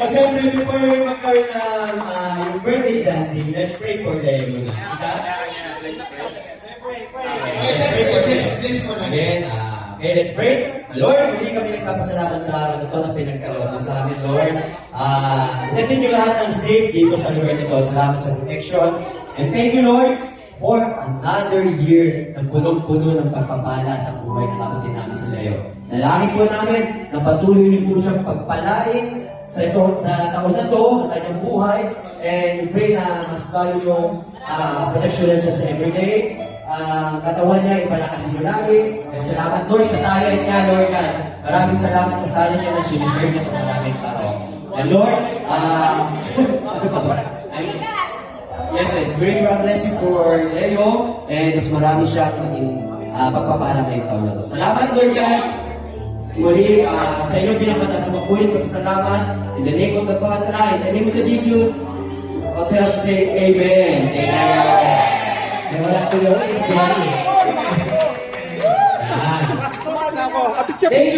Siyempre, before mag-start ng yung birthday dancing, let's pray for Leo muna. Again, okay, let's pray. Lord, muli kami nagpapasalamat sa araw na ito na pinagkaloob mo sa amin, Lord. Natin nyo lahat ng safe dito sa lugar nito. Salamat sa protection. And thank you, Lord, for another year ng punong-puno ng pagpapala sa buhay ng kapatid namin si Leo. Nalangin po namin na patuloy niyo po siyang pagpalain sa taon na to, ng kanyang buhay, and we pray na mas lalo yung protection siya sa everyday. Katawan niya, ipalakasin niyo lagi. And salamat, Lord, sa talent niya, Lord God. Maraming salamat sa talent niya na sinishare niya sa maraming tao. And Lord, ano pa ba? Yes, Spirit, God bless you for Leo, and mas marami siyang maging pagpapala ngayong taon na to. Salamat, Lord God. Muli, sa inyong pinapata sa makulit ko sa salamat. In the name of the Father, in the name of the Jesus, I'll say Amen. Amen. Wala ko yun. Thank you.